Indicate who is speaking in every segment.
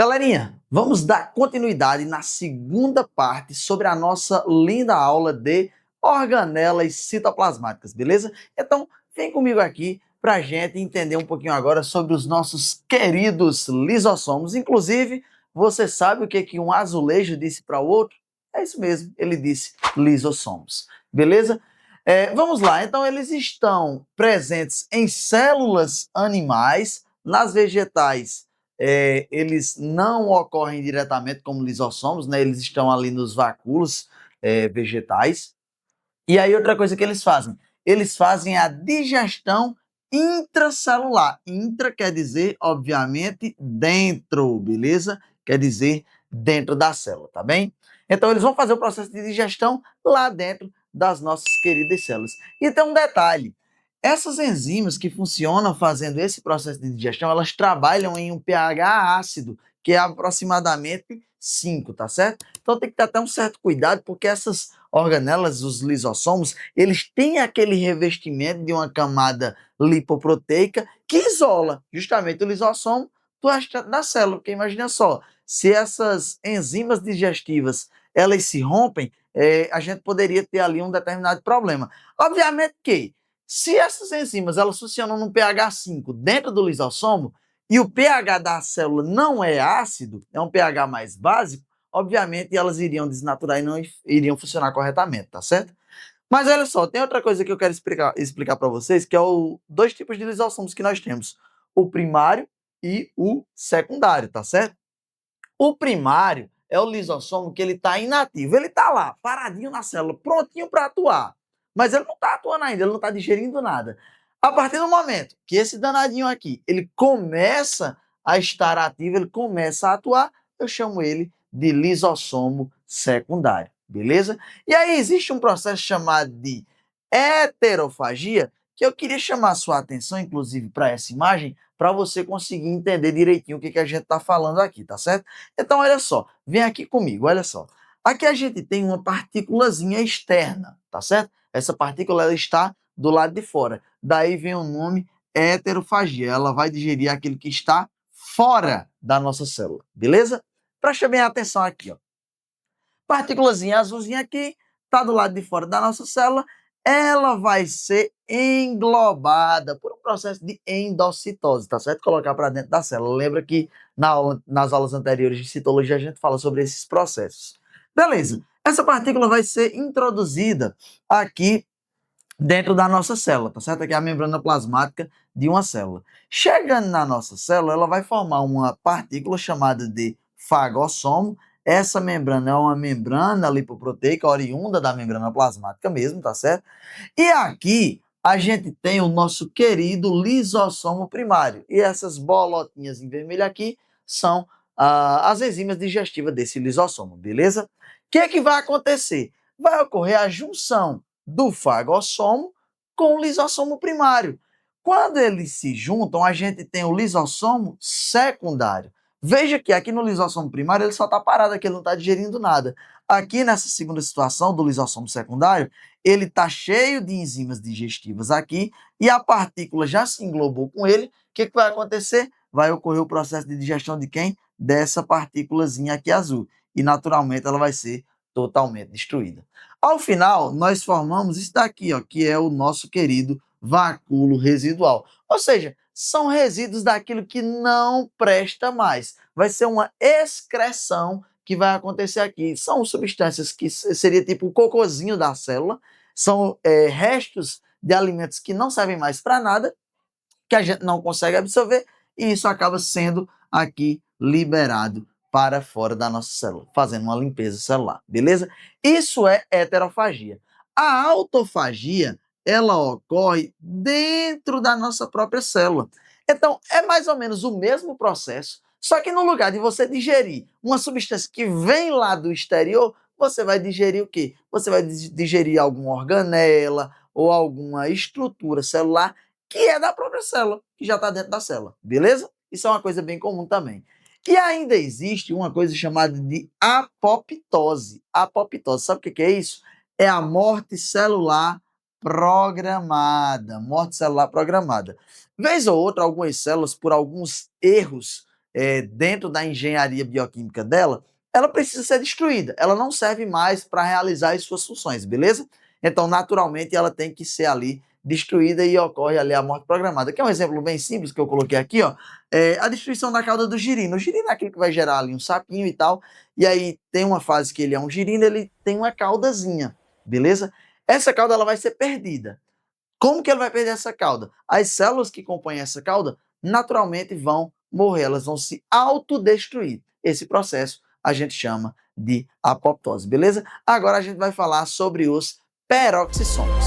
Speaker 1: Galerinha, vamos dar continuidade na segunda parte sobre a nossa linda aula de organelas citoplasmáticas, beleza? Então, vem comigo aqui para a gente entender um pouquinho agora sobre os nossos queridos lisossomos. Inclusive, você sabe o que um azulejo disse para o outro? É isso mesmo, ele disse lisossomos, beleza? Vamos lá, então eles estão presentes em células animais, nas vegetais eles não ocorrem diretamente como lisossomos, né? Eles estão ali nos vacúolos vegetais. E aí outra coisa que eles fazem a digestão intracelular. Intra quer dizer, obviamente, dentro, beleza? Quer dizer dentro da célula, tá bem? Então eles vão fazer o processo de digestão lá dentro das nossas queridas células. E tem um detalhe, essas enzimas que funcionam fazendo esse processo de digestão, elas trabalham em um pH ácido, que é aproximadamente 5, tá certo? Então tem que ter até um certo cuidado, porque essas organelas, os lisossomos, eles têm aquele revestimento de uma camada lipoproteica que isola justamente o lisossomo do restante da célula. Porque imagina só, se essas enzimas digestivas elas se rompem, a gente poderia ter ali um determinado problema. Obviamente que se essas enzimas elas funcionam num pH 5 dentro do lisossomo e o pH da célula não é ácido, é um pH mais básico, obviamente elas iriam desnaturar e não iriam funcionar corretamente, tá certo? Mas olha só, tem outra coisa que eu quero explicar para vocês, que é dois tipos de lisossomos que nós temos, o primário e o secundário, tá certo? O primário é o lisossomo que ele está inativo, ele está lá, paradinho na célula, prontinho para atuar, mas ele não está atuando ainda, ele não está digerindo nada. A partir do momento que esse danadinho aqui, ele começa a estar ativo, ele começa a atuar, eu chamo ele de lisossomo secundário, beleza? E aí existe um processo chamado de heterofagia, que eu queria chamar a sua atenção, inclusive, para essa imagem, para você conseguir entender direitinho o que a gente está falando aqui, tá certo? Então, olha só, vem aqui comigo, olha só. Aqui a gente tem uma partículazinha externa, tá certo? Essa partícula ela está do lado de fora. Daí vem o nome heterofagia. Ela vai digerir aquilo que está fora da nossa célula, beleza? Preste bem atenção aqui, ó. Partículazinha azulzinha aqui, está do lado de fora da nossa célula, ela vai ser englobada por um processo de endocitose, tá certo? Colocar para dentro da célula. Lembra que nas aulas anteriores de citologia a gente fala sobre esses processos. Beleza. Essa partícula vai ser introduzida aqui dentro da nossa célula, tá certo? Aqui é a membrana plasmática de uma célula. Chegando na nossa célula, ela vai formar uma partícula chamada de fagossomo. Essa membrana é uma membrana lipoproteica oriunda da membrana plasmática mesmo, tá certo? E aqui a gente tem o nosso querido lisossomo primário. E essas bolotinhas em vermelho aqui são as enzimas digestivas desse lisossomo, beleza? O que é que vai acontecer? Vai ocorrer a junção do fagossomo com o lisossomo primário. Quando eles se juntam, a gente tem o lisossomo secundário. Veja que aqui no lisossomo primário ele só está parado aqui, ele não está digerindo nada. Aqui nessa segunda situação do lisossomo secundário, ele está cheio de enzimas digestivas aqui e a partícula já se englobou com ele. O que vai acontecer? Vai ocorrer o processo de digestão de quem? Dessa partículazinha aqui azul. E naturalmente ela vai ser totalmente destruída. Ao final, nós formamos isso daqui, ó, que é o nosso querido vacúolo residual. Ou seja, são resíduos daquilo que não presta mais. Vai ser uma excreção que vai acontecer aqui. São substâncias que seria tipo o cocôzinho da célula, são restos de alimentos que não servem mais para nada, que a gente não consegue absorver, e isso acaba sendo aqui liberado para fora da nossa célula, fazendo uma limpeza celular, beleza? Isso é heterofagia. A autofagia, ela ocorre dentro da nossa própria célula. Então, é mais ou menos o mesmo processo, só que no lugar de você digerir uma substância que vem lá do exterior, você vai digerir o quê? Você vai digerir alguma organela ou alguma estrutura celular que é da própria célula, que já está dentro da célula, beleza? Isso é uma coisa bem comum também. E ainda existe uma coisa chamada de apoptose. Apoptose, sabe o que é isso? É a morte celular programada. Morte celular programada. Vez ou outra, algumas células, por alguns erros dentro da engenharia bioquímica dela, ela precisa ser destruída. Ela não serve mais para realizar as suas funções, beleza? Então, naturalmente, ela tem que ser ali destruída e ocorre ali a morte programada. Que é um exemplo bem simples que eu coloquei aqui, ó. A destruição da cauda do girino. O girino é aquele que vai gerar ali um sapinho e tal. E aí tem uma fase que ele é um girino, ele tem uma caudazinha, beleza? Essa cauda ela vai ser perdida. Como que ele vai perder essa cauda? As células que compõem essa cauda naturalmente vão morrer, elas vão se autodestruir. Esse processo a gente chama de apoptose, beleza? Agora a gente vai falar sobre os peroxissomos.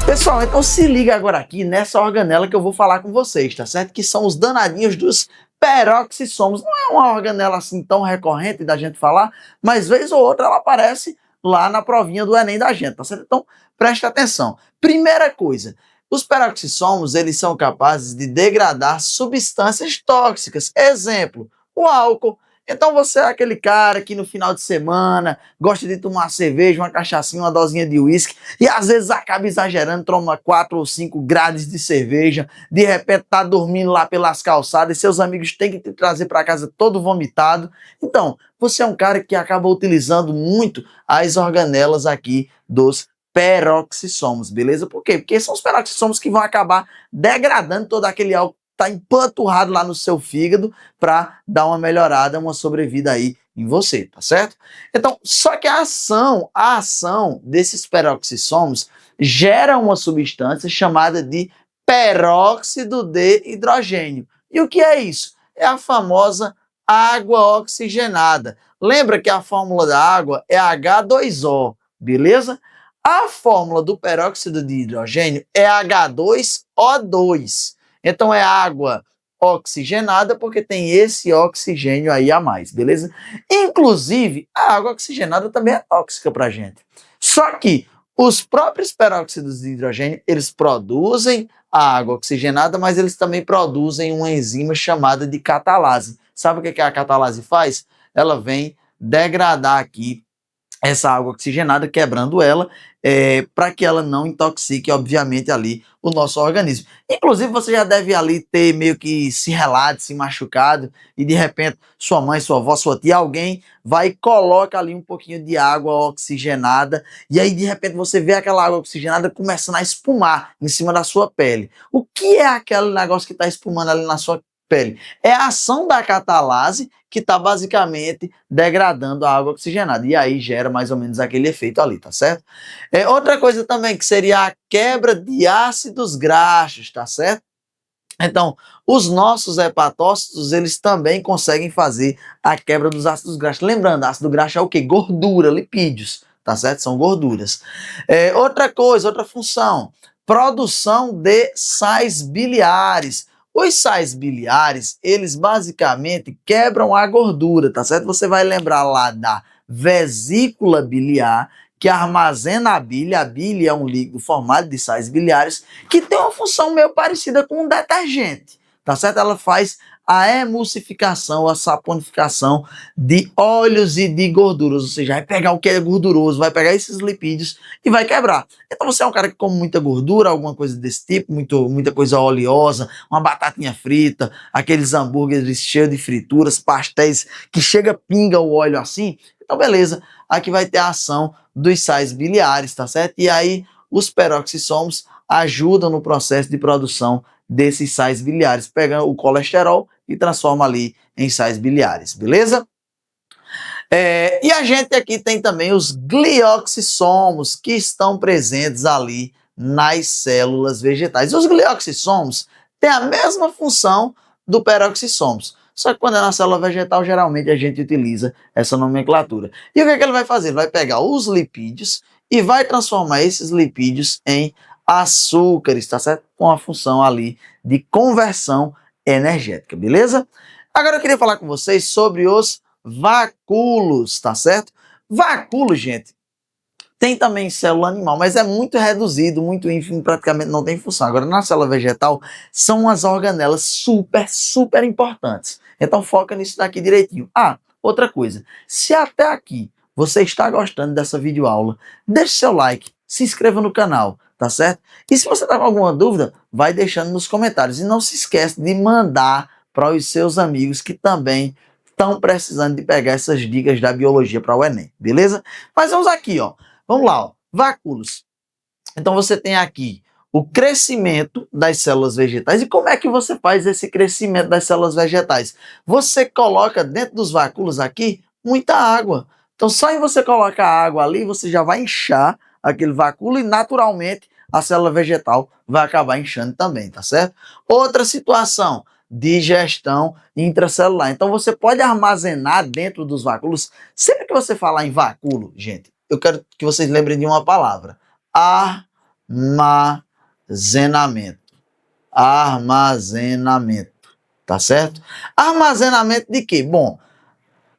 Speaker 1: Pessoal, então se liga agora aqui nessa organela que eu vou falar com vocês, tá certo? Que são os danadinhos dos peroxissomos. Não é uma organela assim tão recorrente da gente falar, mas vez ou outra ela aparece lá na provinha do Enem da gente, tá certo? Então presta atenção. Primeira coisa, os peroxissomos, eles são capazes de degradar substâncias tóxicas. Exemplo, o álcool. Então você é aquele cara que no final de semana gosta de tomar uma cerveja, uma cachaçinha, uma dosinha de uísque e às vezes acaba exagerando, toma 4 ou 5 grades de cerveja, de repente tá dormindo lá pelas calçadas e seus amigos têm que te trazer para casa todo vomitado. Então, você é um cara que acaba utilizando muito as organelas aqui dos peroxissomos, beleza? Por quê? Porque são os peroxissomos que vão acabar degradando todo aquele álcool tá empanturrado lá no seu fígado para dar uma melhorada, uma sobrevida aí em você, tá certo? Então, só que a ação desses peroxissomos gera uma substância chamada de peróxido de hidrogênio. E o que é isso? É a famosa água oxigenada. Lembra que a fórmula da água é H2O, beleza? A fórmula do peróxido de hidrogênio é H2O2. Então é água oxigenada porque tem esse oxigênio aí a mais, beleza? Inclusive, a água oxigenada também é tóxica para a gente. Só que os próprios peróxidos de hidrogênio, eles produzem a água oxigenada, mas eles também produzem uma enzima chamada de catalase. Sabe o que a catalase faz? Ela vem degradar aqui essa água oxigenada, quebrando ela, para que ela não intoxique, obviamente, ali o nosso organismo. Inclusive, você já deve ali ter meio que se relado, se machucado, e de repente sua mãe, sua avó, sua tia, alguém vai e coloca ali um pouquinho de água oxigenada, e aí de repente você vê aquela água oxigenada começando a espumar em cima da sua pele. O que é aquele negócio que está espumando ali na sua pele? É a ação da catalase que está basicamente degradando a água oxigenada. E aí gera mais ou menos aquele efeito ali, tá certo? Outra coisa também que seria a quebra de ácidos graxos, tá certo? Então, os nossos hepatócitos, eles também conseguem fazer a quebra dos ácidos graxos. Lembrando, ácido graxo é o quê? Gordura, lipídios, tá certo? São gorduras. Outra coisa, outra função, produção de sais biliares. Os sais biliares, eles basicamente quebram a gordura, tá certo? Você vai lembrar lá da vesícula biliar, que armazena a bile é um líquido formado de sais biliares, que tem uma função meio parecida com um detergente, tá certo? Ela faz a emulsificação, a saponificação de óleos e de gorduras, ou seja, vai pegar o que é gorduroso, vai pegar esses lipídios e vai quebrar. Então você é um cara que come muita gordura, alguma coisa desse tipo, muita coisa oleosa, uma batatinha frita, aqueles hambúrgueres cheios de frituras, pastéis que chega, pinga o óleo assim, então beleza, aqui vai ter a ação dos sais biliares, tá certo? E aí os peroxissomos ajudam no processo de produção desses sais biliares, pegam o colesterol e transforma ali em sais biliares, beleza? E a gente aqui tem também os glioxissomos, que estão presentes ali nas células vegetais. Os glioxissomos têm a mesma função do peroxissomos, só que quando é na célula vegetal, geralmente a gente utiliza essa nomenclatura. E o que ele vai fazer? Ele vai pegar os lipídios e vai transformar esses lipídios em açúcares, tá certo? Com a função ali de conversão energética, beleza? Agora eu queria falar com vocês sobre os vacúolos, tá certo? Vacúolo, gente, tem também célula animal, mas é muito reduzido, muito ínfimo, praticamente não tem função. Agora, na célula vegetal, são umas organelas super importantes. Então, foca nisso daqui direitinho. Outra coisa, se até aqui você está gostando dessa videoaula, deixe seu like, se inscreva no canal, tá certo? E se você está com alguma dúvida, vai deixando nos comentários. E não se esquece de mandar para os seus amigos que também estão precisando de pegar essas dicas da biologia para o Enem, beleza? Mas vamos aqui, ó. Vamos lá, ó. Vacúolos. Então você tem aqui o crescimento das células vegetais. E como é que você faz esse crescimento das células vegetais? Você coloca dentro dos vacúolos aqui muita água. Então só em você colocar água ali, você já vai inchar aquele vacúolo e naturalmente a célula vegetal vai acabar inchando também, tá certo? Outra situação, digestão intracelular. Então você pode armazenar dentro dos vacúolos. Sempre que você falar em vacúolo, gente, eu quero que vocês lembrem de uma palavra: armazenamento. Armazenamento, tá certo? Armazenamento de quê? Bom,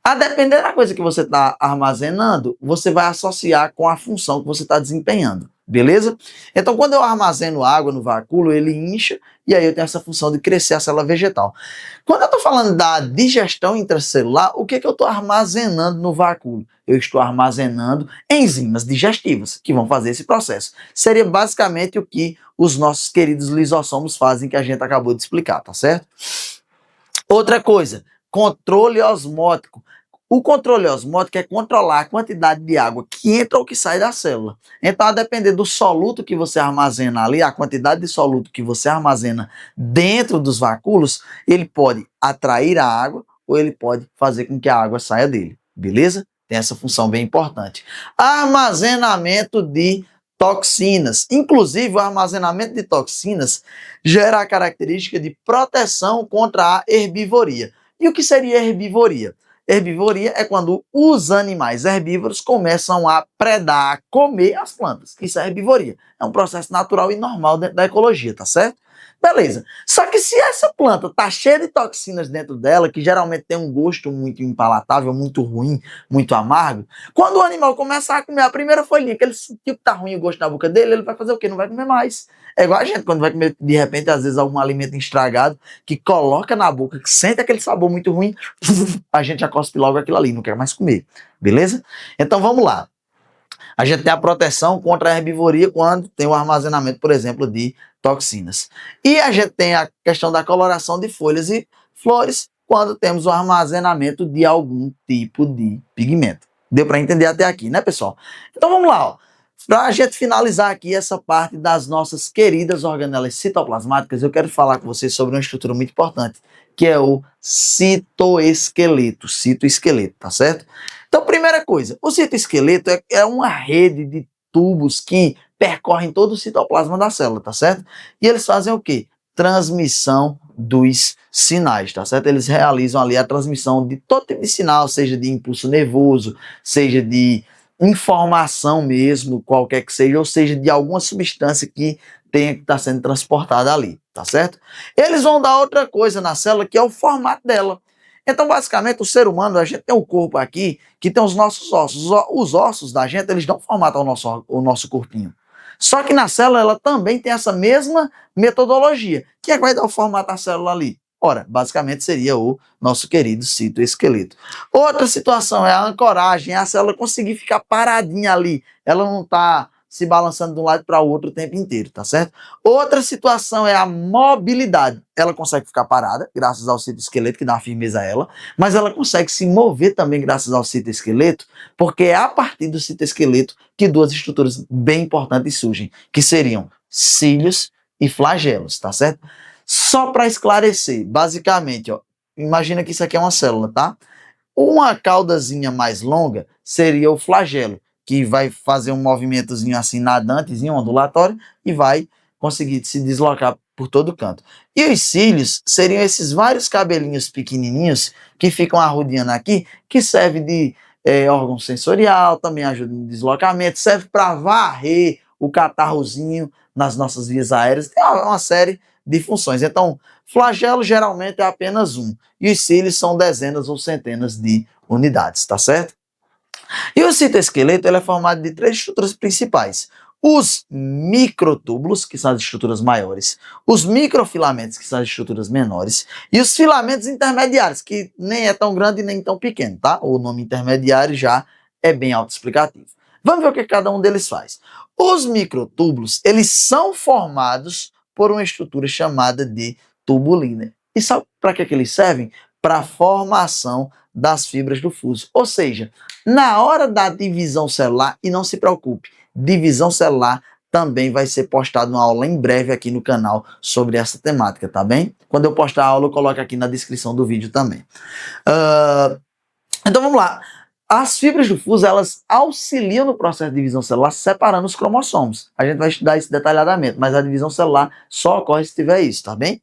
Speaker 1: a depender da coisa que você está armazenando, você vai associar com a função que você está desempenhando, beleza? Então, quando eu armazeno água no vacúolo, ele incha e aí eu tenho essa função de crescer a célula vegetal. Quando eu estou falando da digestão intracelular, o que eu estou armazenando no vacúolo? Eu estou armazenando enzimas digestivas que vão fazer esse processo. Seria basicamente o que os nossos queridos lisossomos fazem, que a gente acabou de explicar, tá certo? Outra coisa, controle osmótico. O controle osmótico é controlar a quantidade de água que entra ou que sai da célula. Então, a depender do soluto que você armazena ali, a quantidade de soluto que você armazena dentro dos vacúolos, ele pode atrair a água ou ele pode fazer com que a água saia dele, beleza? Tem essa função bem importante. Armazenamento de toxinas. Inclusive, o armazenamento de toxinas gera a característica de proteção contra a herbivoria. E o que seria herbivoria? Herbivoria é quando os animais herbívoros começam a predar, a comer as plantas. Isso é herbivoria. É um processo natural e normal dentro da ecologia, tá certo? Beleza. Só que se essa planta tá cheia de toxinas dentro dela, que geralmente tem um gosto muito impalatável, muito ruim, muito amargo, quando o animal começar a comer a primeira folhinha, que ele sentiu que tá ruim o gosto na boca dele, ele vai fazer o quê? Não vai comer mais. É igual a gente, quando vai comer, de repente, às vezes, algum alimento estragado, que coloca na boca, que sente aquele sabor muito ruim, a gente já cospe logo aquilo ali, não quer mais comer. Beleza? Então vamos lá. A gente tem a proteção contra a herbivoria quando tem o armazenamento, por exemplo, de toxinas. E a gente tem a questão da coloração de folhas e flores quando temos o armazenamento de algum tipo de pigmento. Deu para entender até aqui, né, pessoal? Então vamos lá, ó. Para a gente finalizar aqui essa parte das nossas queridas organelas citoplasmáticas, eu quero falar com vocês sobre uma estrutura muito importante, que é o citoesqueleto, tá certo? Então, primeira coisa, o citoesqueleto é uma rede de tubos que percorrem todo o citoplasma da célula, tá certo? E eles fazem o quê? Transmissão dos sinais, tá certo? Eles realizam ali a transmissão de todo tipo de sinal, seja de impulso nervoso, seja de informação mesmo, qualquer que seja, ou seja, de alguma substância que tenha que estar sendo transportada ali, tá certo? Eles vão dar outra coisa na célula, que é o formato dela. Então, basicamente, o ser humano, a gente tem um corpo aqui que tem os nossos ossos. Os ossos da gente, eles dão formato ao nosso corpinho. Só que na célula, ela também tem essa mesma metodologia. Quem é que vai dar o formato à célula ali? Ora, basicamente seria o nosso querido citoesqueleto. Outra situação é a ancoragem, é a célula conseguir ficar paradinha ali. Ela não está se balançando de um lado para o outro o tempo inteiro, tá certo? Outra situação é a mobilidade. Ela consegue ficar parada, graças ao citoesqueleto, que dá uma firmeza a ela, mas ela consegue se mover também graças ao citoesqueleto, porque é a partir do citoesqueleto que duas estruturas bem importantes surgem, que seriam cílios e flagelos, tá certo? Só para esclarecer, basicamente, ó, imagina que isso aqui é uma célula, tá? Uma caudazinha mais longa seria o flagelo, que vai fazer um movimentozinho assim nadantezinho, ondulatório, e vai conseguir se deslocar por todo canto. E os cílios seriam esses vários cabelinhos pequenininhos que ficam arrodeando aqui, que serve de órgão sensorial, também ajuda no deslocamento, serve para varrer o catarrozinho nas nossas vias aéreas, tem uma série de funções. Então, flagelo geralmente é apenas um, e os cílios são dezenas ou centenas de unidades, tá certo? E o citoesqueleto ele é formado de três estruturas principais. Os microtúbulos, que são as estruturas maiores, os microfilamentos, que são as estruturas menores, e os filamentos intermediários, que nem é tão grande nem tão pequeno, tá? O nome intermediário já é bem autoexplicativo. Vamos ver o que cada um deles faz. Os microtúbulos, eles são formados por uma estrutura chamada de tubulina. E sabe para que eles servem? Para a formação das fibras do fuso. Ou seja, na hora da divisão celular, e não se preocupe, divisão celular também vai ser postado uma aula em breve aqui no canal sobre essa temática, tá bem? Quando eu postar a aula, eu coloco aqui na descrição do vídeo também. Então vamos lá. As fibras do fuso, elas auxiliam no processo de divisão celular separando os cromossomos. A gente vai estudar isso detalhadamente, mas a divisão celular só ocorre se tiver isso, tá bem?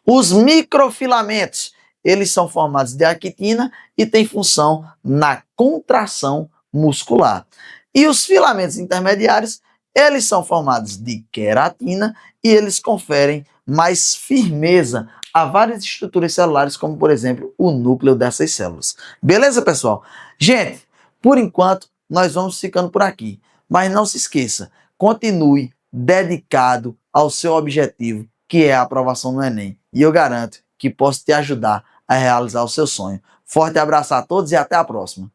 Speaker 1: Os microfilamentos, eles são formados de actina e têm função na contração muscular. E os filamentos intermediários, eles são formados de queratina e eles conferem mais firmeza a várias estruturas celulares, como por exemplo o núcleo dessas células. Beleza, pessoal? Gente, por enquanto nós vamos ficando por aqui, mas não se esqueça, continue dedicado ao seu objetivo, que é a aprovação no Enem. E eu garanto que posso te ajudar a realizar o seu sonho. Forte abraço a todos e até a próxima.